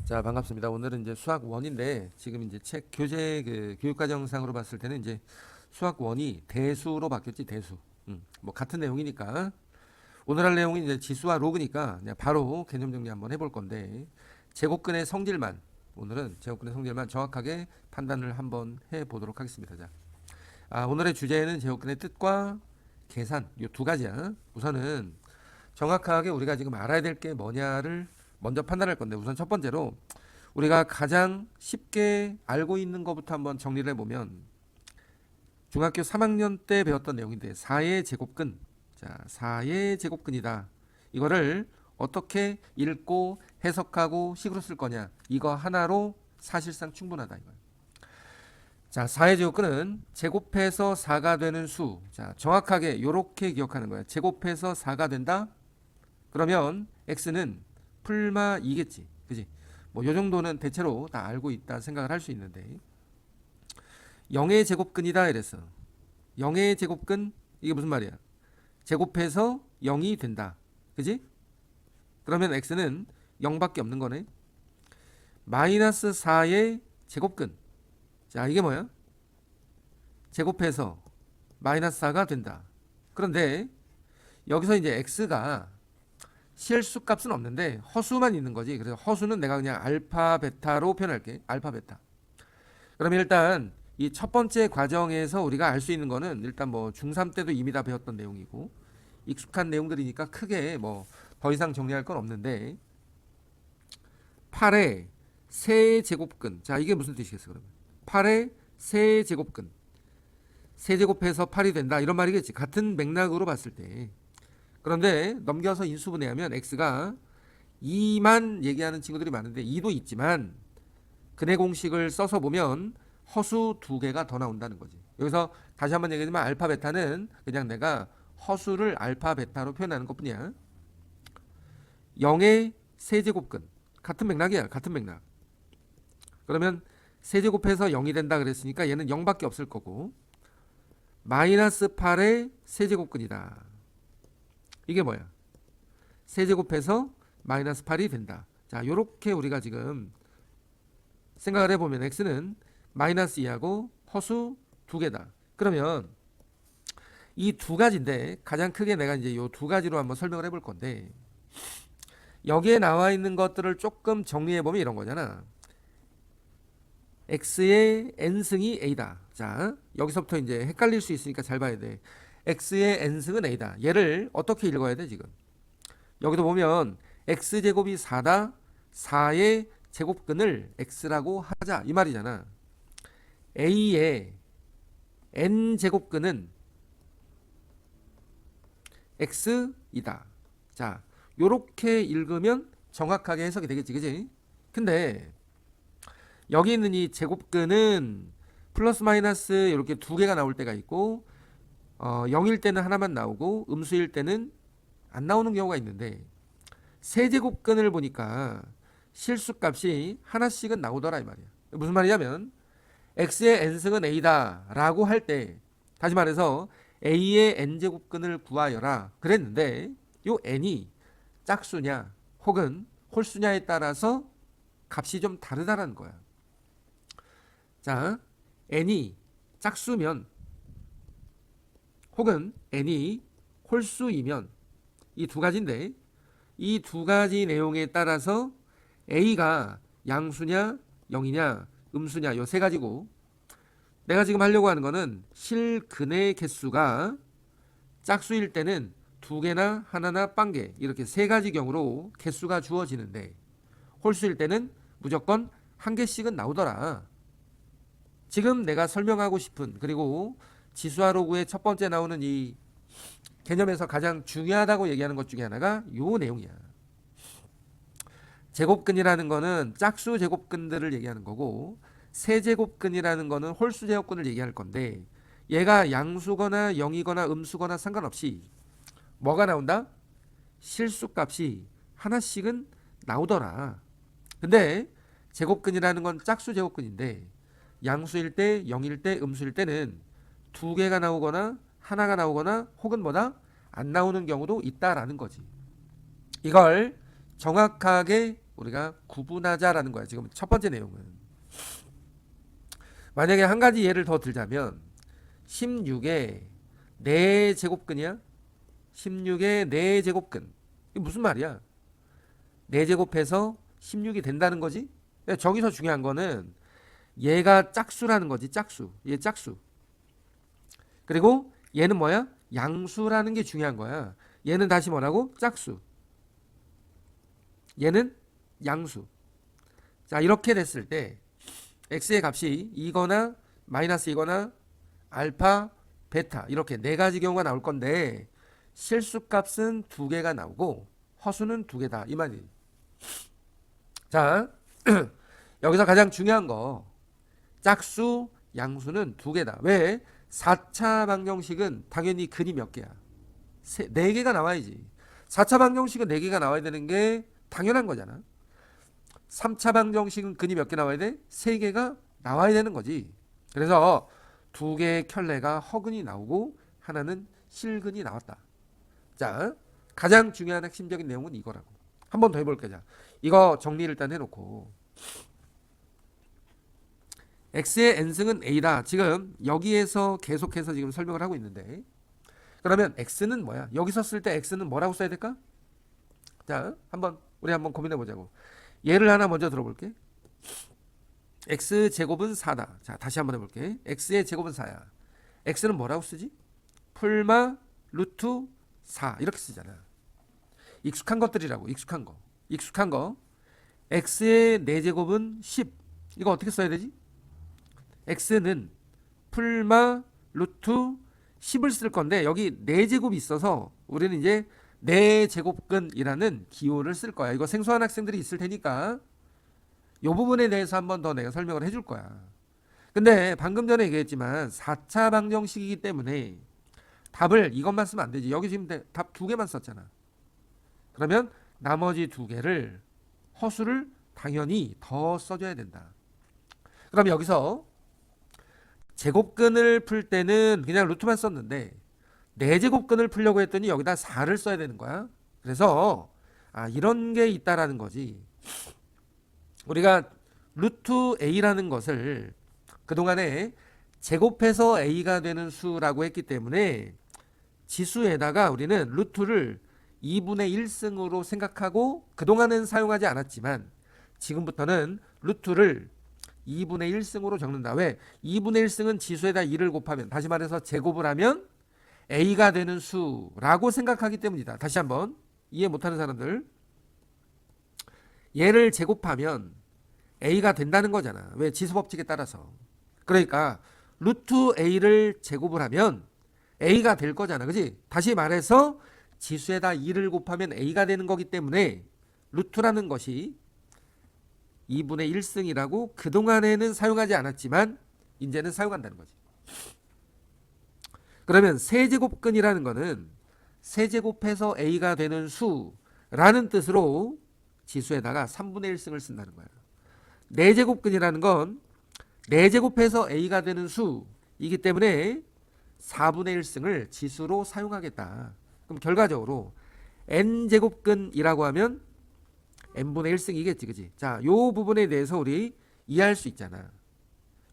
자, 반갑습니다. 오늘은 이제 수학 원인데 지금 이제 책 교재 교육과정상으로 봤을 때는 이제 수학 원이 대수로 바뀌었지, 대수. 뭐 같은 내용이니까. 오늘 할 내용이 이제 지수와 로그니까 그냥 바로 개념 정리 한번 해볼 건데, 제곱근의 성질만, 오늘은 제곱근의 성질만 정확하게 판단을 한번 해 보도록 하겠습니다. 자, 오늘의 주제는 제곱근의 뜻과 계산, 요 두 가지야. 우선은 정확하게 우리가 지금 알아야 될 게 뭐냐를 먼저 판단할 건데, 우선 첫 번째로 우리가 가장 쉽게 알고 있는 것부터 한번 정리를 해보면, 중학교 3학년 때 배웠던 내용인데 4의 제곱근, 자 4의 제곱근이다, 이거를 어떻게 읽고 해석하고 식으로 쓸 거냐, 이거 하나로 사실상 충분하다 이거야. 자, 4의 제곱근은 제곱해서 4가 되는 수. 자, 정확하게 이렇게 기억하는 거야. 제곱해서 4가 된다, 그러면 x는 풀마 2겠지, 그지? 뭐 요 정도는 대체로 다 알고 있다 생각을 할 수 있는데, 0의 제곱근이다 이랬어. 0의 제곱근, 이게 무슨 말이야? 제곱해서 0이 된다, 그지? 그러면 x는 0밖에 없는 거네. 마이너스 4의 제곱근, 자 이게 뭐야? 제곱해서 마이너스 4가 된다. 그런데 여기서 이제 x가 실수 값은 없는데 허수만 있는 거지. 그래서 허수는 내가 그냥 알파 베타로 표현할게. 알파 베타. 그러면 일단 이 첫 번째 과정에서 우리가 알 수 있는 거는, 일단 뭐 중3 때도 이미 다 배웠던 내용이고 익숙한 내용들이니까 크게 뭐 더 이상 정리할 건 없는데, 8의 세제곱근, 자 이게 무슨 뜻이겠어 그러면? 8의 세제곱근, 세제곱해서 8이 된다, 이런 말이겠지, 같은 맥락으로 봤을 때. 그런데 넘겨서 인수분해하면 x가 2만 얘기하는 친구들이 많은데 2도 있지만, 근해 공식을 써서 보면 허수 두 개가 더 나온다는 거지. 여기서 다시 한번 얘기하지만 알파 베타는 그냥 내가 허수를 알파 베타로 표현하는 것뿐이야. 0의 세제곱근, 같은 맥락이야, 같은 맥락. 그러면 세제곱해서 0이 된다 그랬으니까 얘는 0밖에 없을 거고, 마이너스 8의 세제곱근이다, 이게 뭐야? 세제곱해서 마이너스 8이 된다. 자, 요렇게 우리가 지금 생각을 해보면 x는 마이너스 2하고 허수 두 개다. 그러면 이 두 가지인데, 가장 크게 내가 이제 요 두 가지로 한번 설명을 해볼 건데, 여기에 나와 있는 것들을 조금 정리해보면 이런 거잖아. x의 n승이 a다. 자, 여기서부터 이제 헷갈릴 수 있으니까 잘 봐야 돼. x의 n승은 a다. 얘를 어떻게 읽어야 돼 지금? 여기도 보면 x제곱이 4다, 4의 제곱근을 x라고 하자 이 말이잖아. a의 n제곱근은 x이다. 자, 요렇게 읽으면 정확하게 해석이 되겠지, 그지? 근데 여기 있는 이 제곱근은 플러스 마이너스 이렇게 두 개가 나올 때가 있고, 0일 때는 하나만 나오고 음수일 때는 안 나오는 경우가 있는데, 세제곱근을 보니까 실수값이 하나씩은 나오더라 이 말이야. 무슨 말이냐면 x의 n승은 a다 라고 할 때, 다시 말해서 a의 n제곱근을 구하여라 그랬는데, 요 n이 짝수냐 혹은 홀수냐에 따라서 값이 좀 다르다라는 거야. 자, n이 짝수면 혹은 n이 홀수이면, 이 두 가지인데, 이 두 가지 내용에 따라서 a가 양수냐 0이냐 음수냐 요 세 가지고, 내가 지금 하려고 하는 거는 실근의 개수가 짝수일 때는 두 개나 하나나 빵개, 이렇게 세 가지 경우로 개수가 주어지는데, 홀수일 때는 무조건 한 개씩은 나오더라. 지금 내가 설명하고 싶은, 그리고 지수와 로그의 첫 번째 나오는 이 개념에서 가장 중요하다고 얘기하는 것 중에 하나가 요 내용이야. 제곱근이라는 거는 짝수 제곱근들을 얘기하는 거고, 세제곱근이라는 거는 홀수 제곱근을 얘기할 건데, 얘가 양수거나 0이거나 음수거나 상관없이 뭐가 나온다? 실수값이 하나씩은 나오더라. 근데 제곱근이라는 건 짝수 제곱근인데, 양수일 때 0일 때 음수일 때는 두 개가 나오거나 하나가 나오거나 혹은 안 나오는 경우도 있다라는 거지. 이걸 정확하게 우리가 구분하자라는 거야. 지금 첫 번째 내용은. 만약에 한 가지 예를 더 들자면 16의 4제곱근이야. 16의 4제곱근. 이게 무슨 말이야? 4제곱해서 16이 된다는 거지? 저기서 중요한 거는 얘가 짝수라는 거지. 짝수. 얘 짝수. 그리고 얘는 뭐야? 양수라는 게 중요한 거야. 얘는 다시 뭐라고? 짝수. 얘는 양수. 자, 이렇게 됐을 때 x의 값이 2거나 마이너스 2거나 알파, 베타 이렇게 네 가지 경우가 나올 건데 실수값은 2개가 나오고 허수는 2개다 이 말이. 자, 여기서 가장 중요한 거 짝수, 양수는 2개다. 왜? 4차 방정식은 당연히 근이 몇 개야? 4개가 나와야지. 4차 방정식은 4개가 나와야 되는 게 당연한 거잖아. 3차 방정식은 근이 몇 개 나와야 돼? 3개가 나와야 되는 거지. 그래서 2개의 켤레가 허근이 나오고 하나는 실근이 나왔다. 자, 가장 중요한 핵심적인 내용은 이거라고. 한 번 더 해볼게요. 자, 이거 정리를 일단 해놓고 x의 n승은 a다. 지금 여기에서 계속해서 지금 설명을 하고 있는데 그러면 x는 뭐야? 여기서 쓸 때 x는 뭐라고 써야 될까? 자, 우리 한번 고민해 보자고. 예를 하나 먼저 들어볼게. x제곱은 4다. 자, 다시 한번 해볼게. x의 제곱은 4야. x는 뭐라고 쓰지? 풀마 루트 4 이렇게 쓰잖아. 익숙한 것들이라고. 익숙한 거. x의 4제곱은 10. 이거 어떻게 써야 되지? x는 풀마 루트 10을 쓸 건데 여기 4제곱이 있어서 우리는 이제 4제곱근이라는 기호를 쓸 거야. 이거 생소한 학생들이 있을 테니까 이 부분에 대해서 한번 더 내가 설명을 해줄 거야. 근데 방금 전에 얘기했지만 4차 방정식이기 때문에 답을 이것만 쓰면 안 되지. 여기 지금 답 2개만 썼잖아. 그러면 나머지 2개를 허수를 당연히 더 써줘야 된다. 그럼 여기서 제곱근을 풀 때는 그냥 루트만 썼는데 4제곱근을 풀려고 했더니 여기다 4를 써야 되는 거야. 그래서 이런 게 있다라는 거지. 우리가 루트 a라는 것을 그동안에 제곱해서 a가 되는 수라고 했기 때문에 지수에다가 우리는 루트를 2분의 1승으로 생각하고 그동안은 사용하지 않았지만 지금부터는 루트를 2분의 1승으로 적는다. 왜? 2분의 1승은 지수에다 2를 곱하면 다시 말해서 제곱을 하면 a가 되는 수라고 생각하기 때문이다. 다시 한번 이해 못하는 사람들, 얘를 제곱하면 a가 된다는 거잖아. 왜? 지수법칙에 따라서. 그러니까 루트 a를 제곱을 하면 a가 될 거잖아. 그지? 다시 말해서 지수에다 2를 곱하면 a가 되는 거기 때문에 루트라는 것이 2분의 1승이라고 그동안에는 사용하지 않았지만 이제는 사용한다는 거지. 그러면 세제곱근이라는 거는 세제곱해서 a가 되는 수라는 뜻으로 지수에다가 3분의 1승을 쓴다는 거야. 4제곱근이라는 건 4제곱해서 a가 되는 수이기 때문에 4분의 1승을 지수로 사용하겠다. 그럼 결과적으로 n제곱근이라고 하면 n분의 1승이겠지. 그지? 자, 요 부분에 대해서 우리 이해할 수 있잖아.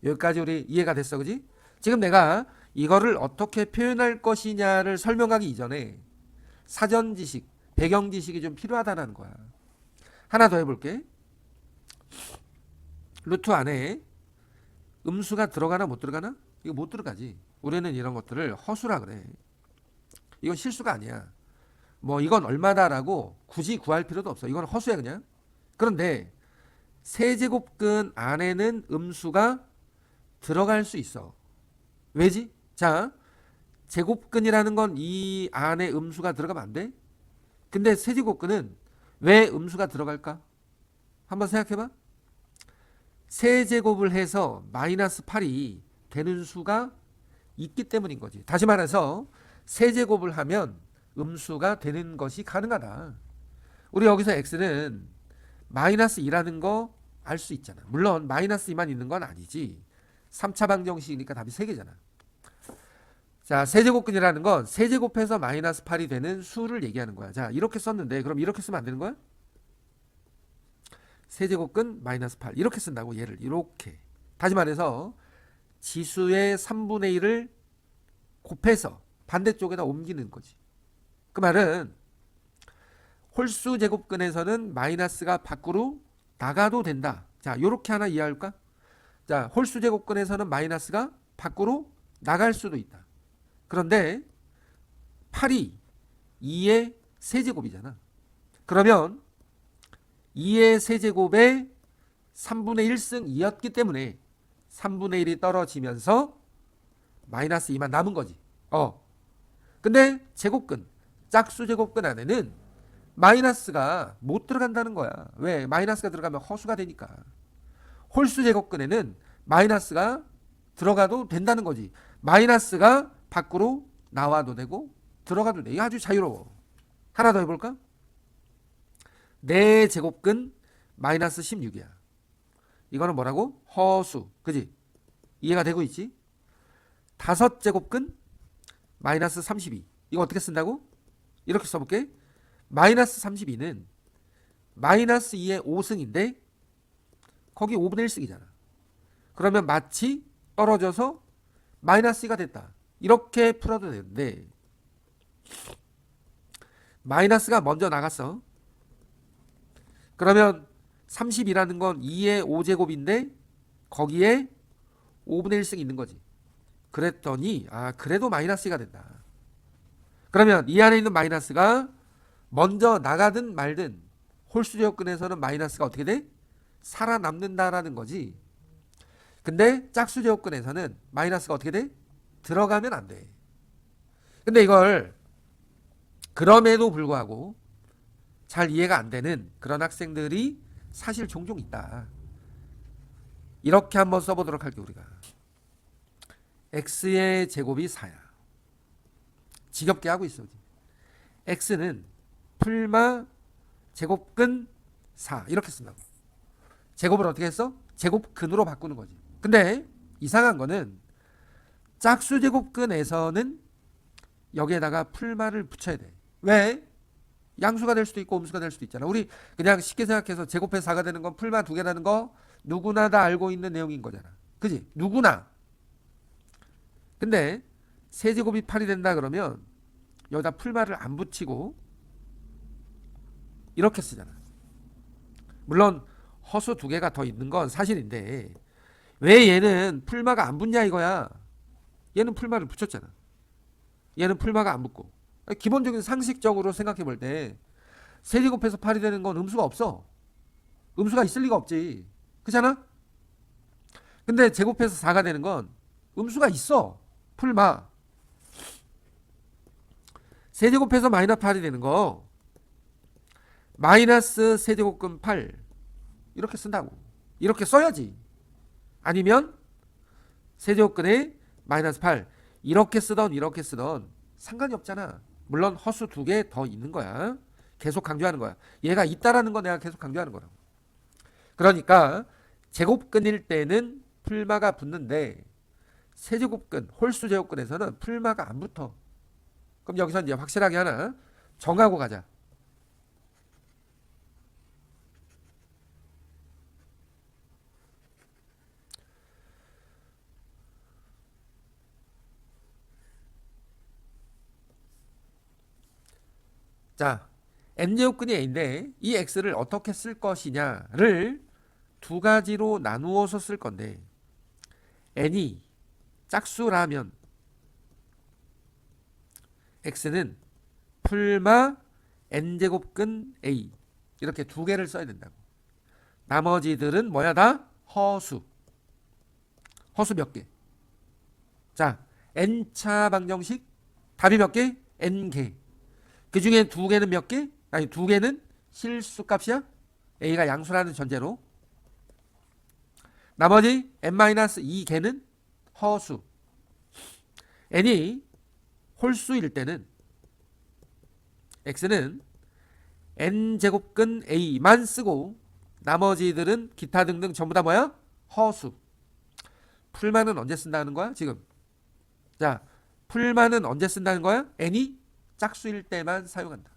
여기까지 우리 이해가 됐어. 그지? 지금 내가 이거를 어떻게 표현할 것이냐를 설명하기 이전에 사전 지식, 배경 지식이 좀 필요하다는 거야. 하나 더 해볼게. 루트 안에 음수가 들어가나 못 들어가나? 이거 못 들어가지. 우리는 이런 것들을 허수라 그래. 이건 실수가 아니야. 뭐 이건 얼마다라고 굳이 구할 필요도 없어. 이건 허수야 그냥. 그런데 세제곱근 안에는 음수가 들어갈 수 있어. 왜지? 자, 제곱근이라는 건 이 안에 음수가 들어가면 안 돼? 근데 세제곱근은 왜 음수가 들어갈까? 한번 생각해봐. 세제곱을 해서 마이너스 8이 되는 수가 있기 때문인 거지. 다시 말해서 세제곱을 하면 음수가 되는 것이 가능하다. 우리 여기서 x는 마이너스 2라는 거 알 수 있잖아. 물론 마이너스 2만 있는 건 아니지. 3차 방정식이니까 답이 3개잖아. 자, 세제곱근이라는 건 세제곱해서 마이너스 8이 되는 수를 얘기하는 거야. 자, 이렇게 썼는데 그럼 이렇게 쓰면 안 되는 거야? 세제곱근 마이너스 8 이렇게 쓴다고. 얘를 이렇게. 다시 말해서 지수의 3분의 1을 곱해서 반대쪽에다 옮기는 거지. 그 말은 홀수 제곱근에서는 마이너스가 밖으로 나가도 된다. 자, 요렇게 하나 이해할까? 자, 홀수 제곱근에서는 마이너스가 밖으로 나갈 수도 있다. 그런데 8이 2의 세제곱이잖아. 그러면 2의 세제곱의 3분의 1승 2였기 때문에 3분의 1이 떨어지면서 마이너스 2만 남은 거지. 근데 제곱근, 짝수 제곱근 안에는 마이너스가 못 들어간다는 거야. 왜? 마이너스가 들어가면 허수가 되니까. 홀수 제곱근에는 마이너스가 들어가도 된다는 거지. 마이너스가 밖으로 나와도 되고 들어가도 돼. 아주 자유로워. 하나 더 해볼까? 4제곱근 마이너스 16이야. 이거는 뭐라고? 허수. 그지? 이해가 되고 있지? 5제곱근 마이너스 32. 이거 어떻게 쓴다고? 이렇게 써볼게. 마이너스 32는 마이너스 2의 5승인데 거기 5분의 1승이잖아. 그러면 마치 떨어져서 마이너스 2가 됐다. 이렇게 풀어도 되는데 마이너스가 먼저 나갔어. 그러면 30이라는 건 2의 5제곱인데 거기에 5분의 1승 있는 거지. 그랬더니 그래도 마이너스 2가 된다. 그러면 이 안에 있는 마이너스가 먼저 나가든 말든 홀수 제곱근에서는 마이너스가 어떻게 돼? 살아남는다라는 거지. 근데 짝수 제곱근에서는 마이너스가 어떻게 돼? 들어가면 안 돼. 근데 이걸 그럼에도 불구하고 잘 이해가 안 되는 그런 학생들이 사실 종종 있다. 이렇게 한번 써보도록 할게요. 우리가 x의 제곱이 4야. 지겹게 하고 있어. x는 풀마 제곱근 4 이렇게 쓴다고. 제곱을 어떻게 했어? 제곱근으로 바꾸는 거지. 근데 이상한 거는 짝수 제곱근에서는 여기에다가 풀마를 붙여야 돼. 왜? 양수가 될 수도 있고 음수가 될 수도 있잖아. 우리 그냥 쉽게 생각해서 제곱해서 4가 되는 건 풀마 2개라는 거 누구나 다 알고 있는 내용인 거잖아. 그지? 누구나. 근데 세제곱이 8이 된다 그러면 여기다 풀마를 안 붙이고 이렇게 쓰잖아. 물론 허수 2개가 더 있는 건 사실인데 왜 얘는 풀마가 안 붙냐 이거야. 얘는 풀마를 붙였잖아. 얘는 풀마가 안 붙고. 기본적인 상식적으로 생각해 볼 때 세제곱해서 8이 되는 건 음수가 없어. 음수가 있을 리가 없지. 그렇잖아? 근데 제곱해서 4가 되는 건 음수가 있어. 풀마. 세제곱해서 마이너스 8이 되는 거 마이너스 세제곱근 8 이렇게 쓴다고. 이렇게 써야지. 아니면 세제곱근에 마이너스 8 이렇게 쓰던 이렇게 쓰던 상관이 없잖아. 물론 허수 2개 더 있는 거야. 계속 강조하는 거야. 얘가 있다라는 거 내가 계속 강조하는 거라고. 그러니까 제곱근일 때는 풀마가 붙는데 세제곱근, 홀수 제곱근에서는 풀마가 안 붙어. 그럼 여기서 이제 확실하게 하나 정하고 가자. 자, n제곱근이 a인데 이 x를 어떻게 쓸 것이냐를 2가지로 나누어서 쓸 건데 n이 짝수라면 x는 풀마 n제곱근 a 이렇게 2개를 써야 된다고. 나머지들은 뭐야? 다 허수. 허수 몇 개? 자, n차 방정식 답이 몇 개? n개. 그 중에 2개는 몇 개? 아니 2개는 실수값이야? a가 양수라는 전제로. 나머지 n-2개는 허수. n이 홀수일 때는 x는 n제곱근 a만 쓰고 나머지들은 기타 등등 전부 다 뭐야? 허수. 풀마는 언제 쓴다는 거야? 지금. 자, 풀마는 언제 쓴다는 거야? n이 짝수일 때만 사용한다.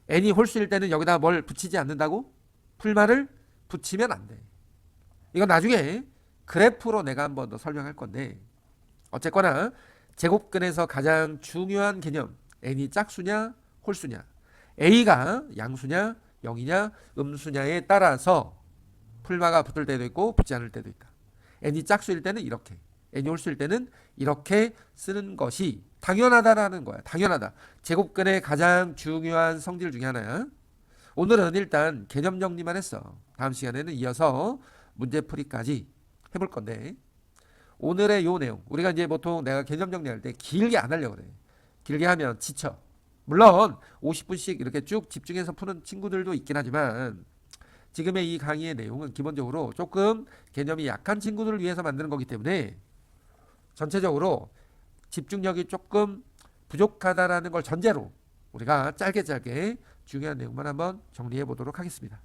n이 홀수일 때는 여기다 뭘 붙이지 않는다고? 풀말을 붙이면 안 돼. 이건 나중에 그래프로 내가 한 번 더 설명할 건데 어쨌거나 제곱근에서 가장 중요한 개념 n이 짝수냐 홀수냐 a가 양수냐 0이냐 음수냐에 따라서 풀마가 붙을 때도 있고 붙지 않을 때도 있다. n이 짝수일 때는 이렇게 n이 홀수일 때는 이렇게 쓰는 것이 당연하다라는 거야. 당연하다. 제곱근의 가장 중요한 성질 중에 하나야. 오늘은 일단 개념 정리만 했어. 다음 시간에는 이어서 문제풀이까지 해볼 건데 오늘의 요 내용 우리가 이제 보통 내가 개념 정리할 때 길게 안 하려고 그래. 길게 하면 지쳐. 물론 50분씩 이렇게 쭉 집중해서 푸는 친구들도 있긴 하지만 지금의 이 강의의 내용은 기본적으로 조금 개념이 약한 친구들을 위해서 만드는 거기 때문에 전체적으로 집중력이 조금 부족하다라는 걸 전제로 우리가 짧게 중요한 내용만 한번 정리해 보도록 하겠습니다.